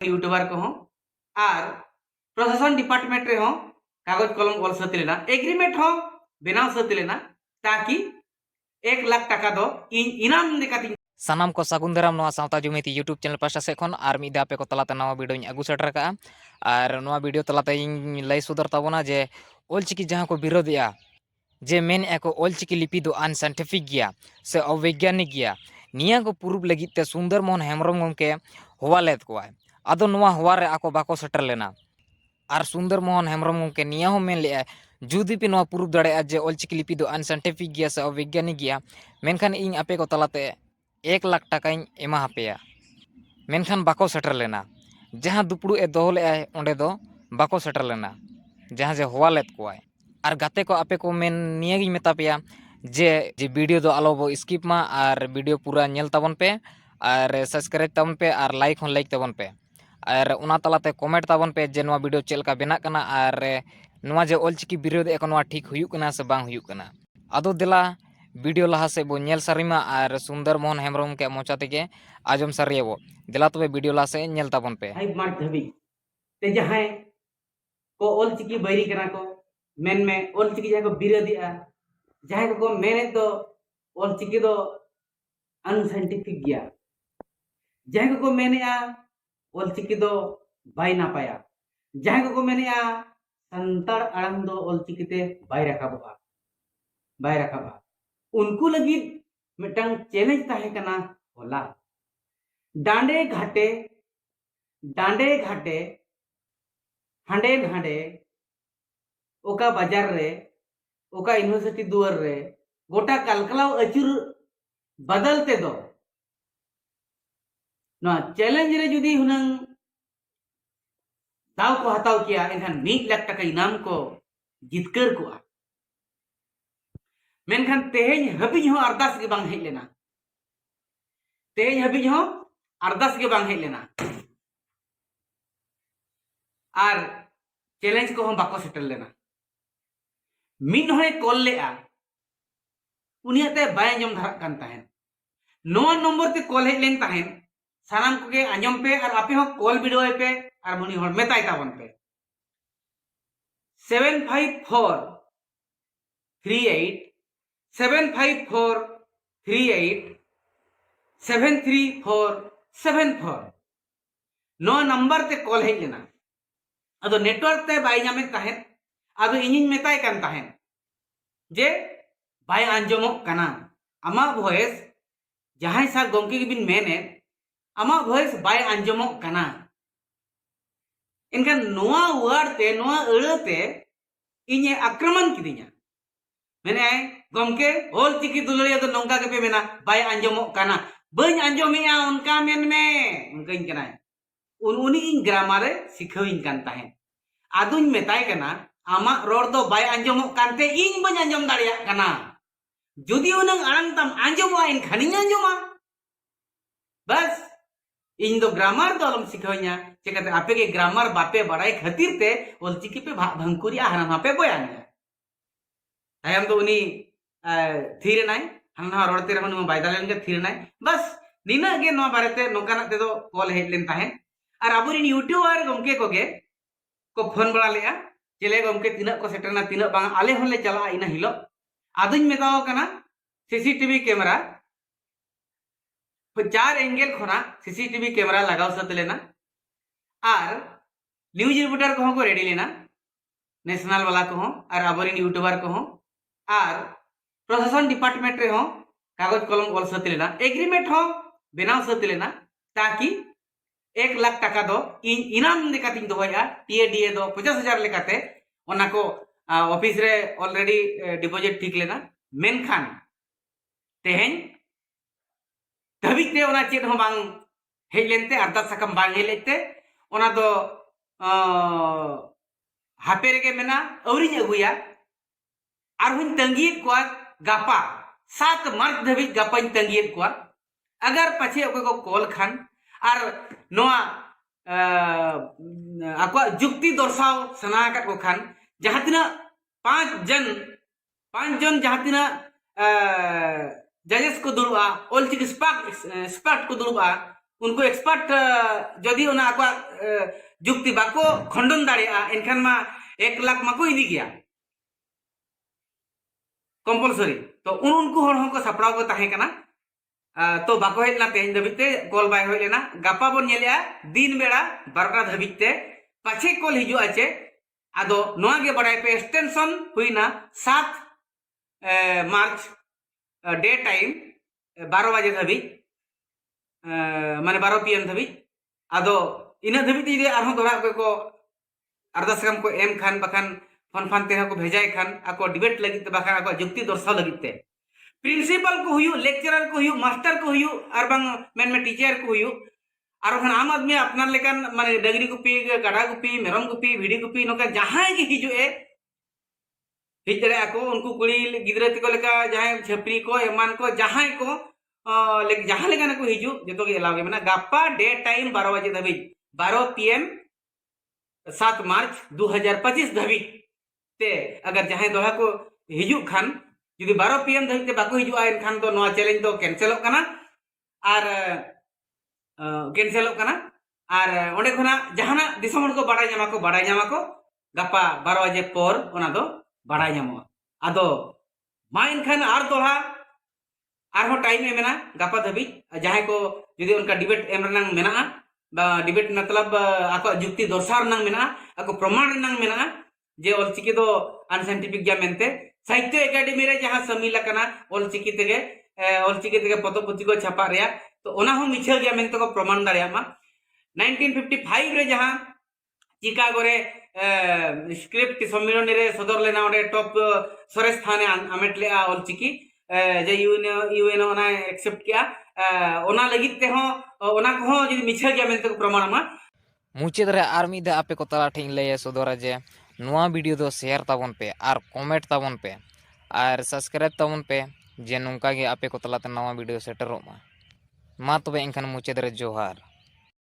YouTuber को और प्रशासन डिपार्टमेंट रे कागज कलम ऑल सती लेना एग्रीमेंट बनाव सती लेना ताकि 1 लाख टाका दो इनाम लेकाती सानाम को सागुन दाराम नवा सावता जुमिति यूट्यूब चैनल पासा से खन आर मिदा पे को तलाते नवा वीडियो अगू सेटर का और नवा वीडियो तलाते लय सुदर ताबोना जे ऑलचिकी जहां को विरोधिया जे मेन एको ऑलचिकी लिपि दो अनसाइंटिफिक गया से अवैज्ञानिक गया निया को प्रूफ लगित ते सुंदर मोहन हेमरम गमके होवा लेत को आदो नवा होवा रे आको बाको सेटर लेना और सुंदर मोहन हेमरम गमके निया हो मेन ले जुदी पे नवा प्रूफ दड़े जे ऑलचिकी लिपि दो अनसाइंटिफिक गया से अवैज्ञानिक गया मेनखान इन आपे को तलाते 1 लाख टाकाኝ एमा हापेया मेनखान बाको सेटर लेना जहां दुपड़ू ए दोहो ले ओंडे दो बाको सेटर लेना जहां जे होवा लेत कोय और गाते को आपे को मेन निया गी मेता पेया जे वीडियो दो आलो बो स्किप मा और वीडियो पूरा नेल ताबन पे और सब्सक्राइब ताबन पे और लाइक होन लाइक ताबन पे और उना तलाते कमेंट ताबन पे जे नवा वीडियो चेलका बेना कना और नवा जे ऑलचिकी विरोध एको नवा ठीक हुयुक कना से बांग हुयुक कना आदो देला वीडियो लहा से बो नेल सारीमा और सुंदर मोहन हेमरम के मोचा तेगे आजम सारियबो दिला तबे वीडियो लहा से नेल ताबन पे 5 मार्च धबी ते जहां को ऑलचिकी बैरी कना को मेन में ऑलचिकी जहां को विरोधिया जहां को मेने तो ऑलचिकी दो अनसाइंटिफिक गया जहां को मेने ऑलचिकी दो बाय ना पाया जहां को मेने संतार आड़ांग दो ऑलचिकी ते बाय रखाबा उनको लगी मिटंग चैलेंज ताहे कना होला डांडे घाटे हांडे घाटे ओका बाजार रे ओका यूनिवर्सिटी दुआर रे गोटा कलकलाव अचुर बदलते दो ना चैलेंज रे जुदी हुनंग दाव को हताव किया एनखान 1 लाख टाका इनाम को जितकर को मेनखान तेहेñ हबी हो अरदास के बांग हेज लेना तेहेñ हबी हो अरदास के बांग हेज लेना और चैलेंज को हम बाको सेटल लेना मिन होय कॉल लेआ उनियाते बाय अंजम धरक कान ताहेन नोआ नंबर ते कॉल हेज लेन ताहेन सानाम कोगे अंजम पे और आपे हो कॉल वीडियो पे और मुनी होर मेताय ताबन पे 75438 73438 नो नंबर ते कॉल हेज लेना अदो नेटवर्क ते बाय नामे ताहेन अदो इनिन मेताय कान ताहेन जे बाय आंजमो कना आमा वॉइस जहां सा गमके के बिन मेने आमा वॉइस बाय आंजमो कना इनका नोआ वर्ड ते नोआ अड़ते इने आक्रमण किदिया मेने गमके ऑलचिकी दुलड़िया तो नौका के पे मेना बाय आंजमो कना बन आंजमिया उनका मेन में उनका इनकना उनी इन ग्रामर सिखविन कान ताहेन आदुन मेताय कना आमा रोड दो बाय आंजमो कानते इन बन आंजम दाड़िया कना जुदी उनंग आड़ंग तम आंजमो इन खनिन आंजमा बस इन दो ग्रामर दो अलम सिखविया चेकते आपे के ग्रामर बापे बड़ाई खातिर ते ऑलचिकी पे भंकुरिया हरम पे बयान तायम तो उनी थीर नाय हना रोडते रहन बायदालेन के थीर नाय बस निना के नो बारेते नोकाना ते दो कॉल हेड लेन ताहेन और अबुरिन यूट्यूबर गमके कोगे को फोन बड़ा लेया चले गमके तिना को सेटरना तिना बांग आले होले चला इना हिलो आदुन मेताओ कना सीसीटीवी कैमरा 4 एंगल खोना सीसीटीवी कैमरा लगाव सत लेना और न्यूज रिपोर्टर को रेडी लेना नेशनल वाला को और अबरिन यूट्यूबर को और प्रशासन डिपार्टमेंट रे कागज कलम ऑल सती लेना एग्रीमेंट बनाव सती लेना ताकि 1 लाख टाका दो इनाम लेकाती दोया टीएडीए दो 50,000 लेकाते ओना को ऑफिस रे ऑलरेडी डिपॉजिट ठीक लेना मेनखान तेहेñ धबिते ओना चेत हो बांग हेज लेनते अरदास सकम बांग हेज लेते ओना दो हापे रेगे मेना औरिñ अगुया और हुन तंगियत को गापा 7 मार्च धबी गापाñ तंगियत को अगर पछे ओके को कॉल खान और नोआ आको जुक्ति दर्शाव सना का को खान जहां तिना 5 जन जहां तिना जजेस को दुरुआ ऑलचिकी स्पार्ट को दुरुआ उनको एक्सपर्ट जदि उना आको जुक्ति बाको खंडन दाड़ेया एनखान मा 1 लाख माको इदी गया कंपलसरी तो उनको हर को सापड़ाव को ताहे कना तो बाको हेजना तेज धबिते कॉल बाय होय लेना गापा बन नेलेया दिन बेड़ा 12टा धबिते पाछे कॉल हिजु आचे आदो नोआ गे बड़ाय पे एक्सटेंशन हुईना 7 मार्च डे टाइम 12 बजे धबी माने 12 PM धबी आदो इना धबी ती आरहों दोरा को अरदासकम को एम खान बखान फन फन ते को भेजाय खान आको डिबेट लगित बखान आको जुक्ति दर्शाव लगित ते प्रिंसिपल को हुयु लेक्चरर को हुयु मास्टर को हुयु आर बांग मेन में टीचर को हुयु आर खान आम आदमी अपना लेकान माने डगरी गुपी गाडा गुपी मेरम गुपी भिडी गुपी नोका जहां गे हिजु ए हिजरे आको उनको कुड़ी गिदरे को लेका जहां छपरी को एमान को जहां को जहां लेका को हिजु जतो के एलाव गे माने गापा डे टाइम 12 बजे धबी 12 PM 7 मार्च 2025 धबी ते अगर जहां दोहा को हिजु खान जुदी 12 PM धबी ते बाको हिजु आइन खान तो नोआ चैलेंज तो कैंसिल कना आर कैंसिल कना आर ओंडे खना जहाना दिसम को बाड़ाय जामा को गापा 12 बजे पर ओना दो बाड़ाय जामो आदो मा इनखान आर दोहा आर हो टाइम ए मेना गापा धबी जहां को जुदी उनका डिबेट एम रनंग मेना डिबेट मतलब आको जुक्ति दर्शाव रनंग मेना आको प्रमाण रनंग मेना जे ऑलचिकी दो अनसाइंटिफिक जा मेनते साहित्य एकेडमी रे जहां समील कना ऑलचिकी तेगे पतो पुथि को छापा रेया तो ओना हो मिछल गया मेनते को प्रमाण दाड़िया मा 1955 रे जहां चिकागो रे स्क्रिप्ट सम्मेलन रे सदर लेना ओडे टॉप सरे स्थाने आमेट लेआ ऑलचिकी जे यूएन ओना एक्सेप्ट किया ओना लगित ते हो ओना को हो जदि मिछल गया मेनते को प्रमाण मा मुचाद रे आर मिदा आपे को तला ठिन लय सदरा जे नोआ वीडियो दो शेयर ताबन पे और कमेंट ताबन पे और सब्सक्राइब ताबन पे जे नुंका गे आपे को तलाते नवा वीडियो सेटरो मा तबे एनखान मुचाद रे जोहार।